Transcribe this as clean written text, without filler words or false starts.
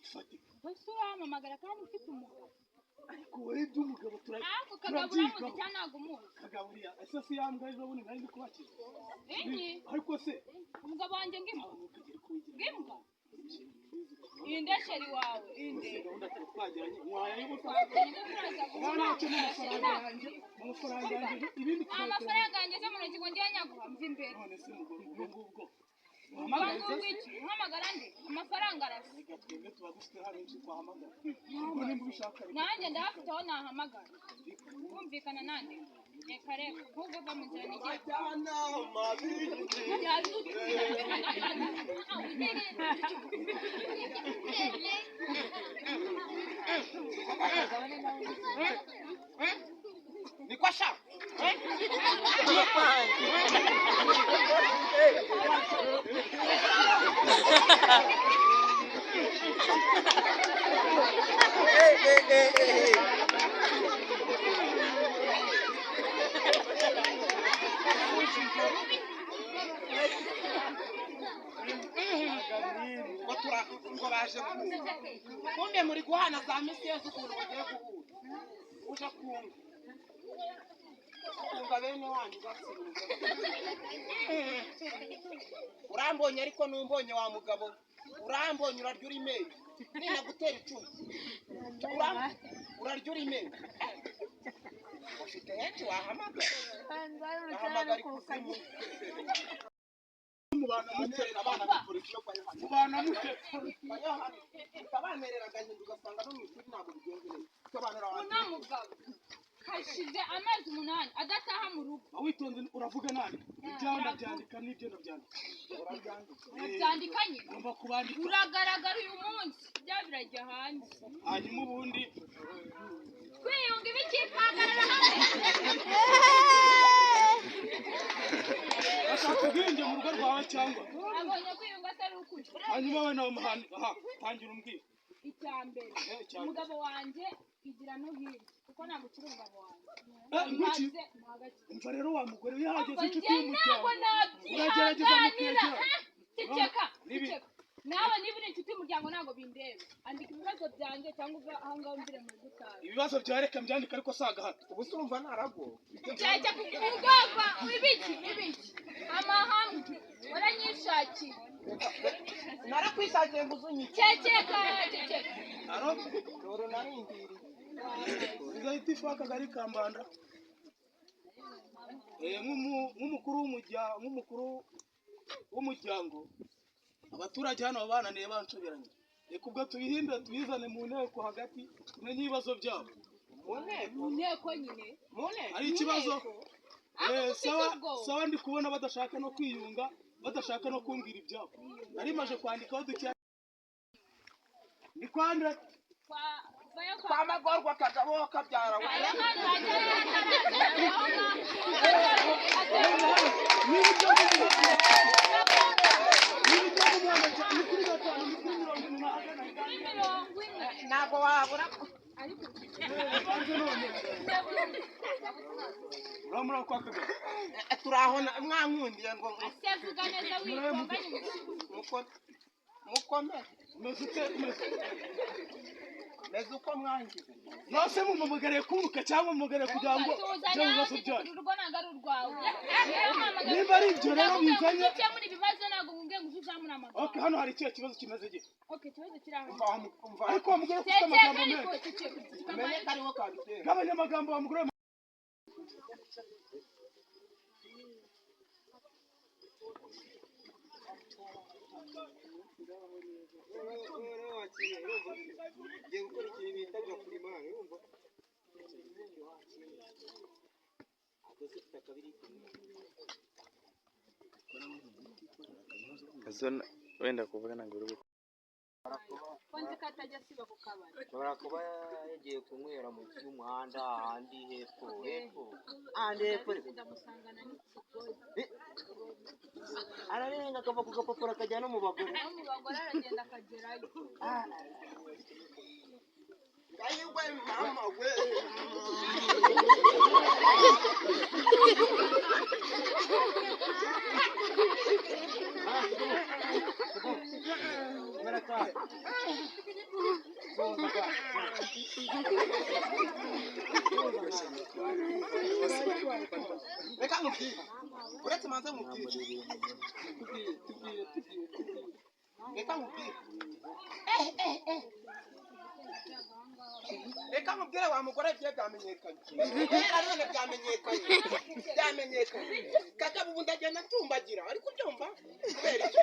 bifatika. Bose uramamagara kandi ufite umugabo. Ariko wowe by'umugabo Ako kagabura mu cyana agumuye. Kagaburiya ese si yambwa ejo bundi nari kubakiza. Ariko se umugabo wanjye ngimba. Ngimba. Indesheri wawe inde. Twagiranye mwaya y'ubutaka. Bana cyo amafaranga yanjye ibindi amafaranga yanjye zo mu ntoki ngo ngiye nyaguha mvi imbere. None se ngubwo uhamagara ndi amafaranga arasa. Twebwe tuba dufite henshi twahamagara. Nanjye ndahafite aho nahamagara. Kumvikana nande. Reka reka nk'ubwo va mu nzira n'igihe. Niko sha. Ngo baje kumbe muri guhana za misi yose ukuntu bagiye guhura uje kunga bene wanyu batsibuza urambonye ariko numbonye wa mugabo urambonye urarya uri mezi nina gutera icumu urarya uri mezi ufite henshi wahamagara ikuzimu mubana muterera abana bikurikira kwa Yohana mubana muterera abanerera gahinda ugasanga no mwishuri ntabwo bigenze neza sobanura wanjye mugabo kashize amezi 8 adataha mu rugo witonze uravuga nani ibyaho ndabyandika n'ibyo ndabyandika urabyandikanye ngomba kubandika uragaragara uyu munsi bya birajya hanze hanyuma ubundi kwiyunga ibikipagarara hamwe bashaka ubwenge mu rugo rwawe cyangwa abonye kwiyunga atari ukuri hanyuma we nawe muhanda tangira umbwira icyambere umugabo wanjye igira no hirya kuko ntabwo ukiri umugabo wanjye umva rero wa mugore yahageze inshuti y'umuryango uragerageza mukegera ceceka nawe niba uri inshuti y'umuryango ntabwo bindeba andika ibibazo byanjye cyangwa uva aho ngaho mvire mu gutanga ibibazo byareka mbyandika ariko saga hato ubu se urumva narago ceceka kugova ibiki amahamwe waranyishakiye narakwishakiye nguzunyi ceceka Doro narindiri Zahita ifa kagari Kambanda nk'umukuru w'umuryango abaturage hano bananiye bancoberanye reka ubwo tubihindure tubizane mu nteko hagati tumenye ibibazo byabo mu nteko nyine ari ikibazo sawa ndi kubona badashaka no kwiyunga badashaka no kumbwira ibyabo nari maje kwandikaho duke ni kwandra kwa magorwa kagabo kabyara ntabwo wabura uramura kwa kagabo turahona mwankundiye ngo asevuga neza witonganye mukome meze uko mwangize nose mumugare kuruka cyangwa mumugare kugira ngo byo bibazo byayo urwo nagara urwawe niba ari ibyo rero bizanye cyo muri bibazo nago ngubwe nguzamura amagara okay hano hari ikihe kibazo kimeze gike okay kibazo kiraho ariko mugare ufite amagambo menshi menye kariho kabitera n'abanyamagambo bamugure wenda kuvuga ntabwo uri konzi katajya siba ku kabari barakuba yagiye kunywera mu cy'umuhanda ahandi hepfo ndamusangana n'ikigori ararenga akava ku gapapuro akajya no mu bagore aragenda akagerayo ayiwe mama we reka nkubwire uretse manze nkubwire reka nkubwire reka nkubwire wa mugore bye byamenyekanye none byamenyekanye kagabo ubu ndagenda ntumbagira ariko ubyumva kubera iki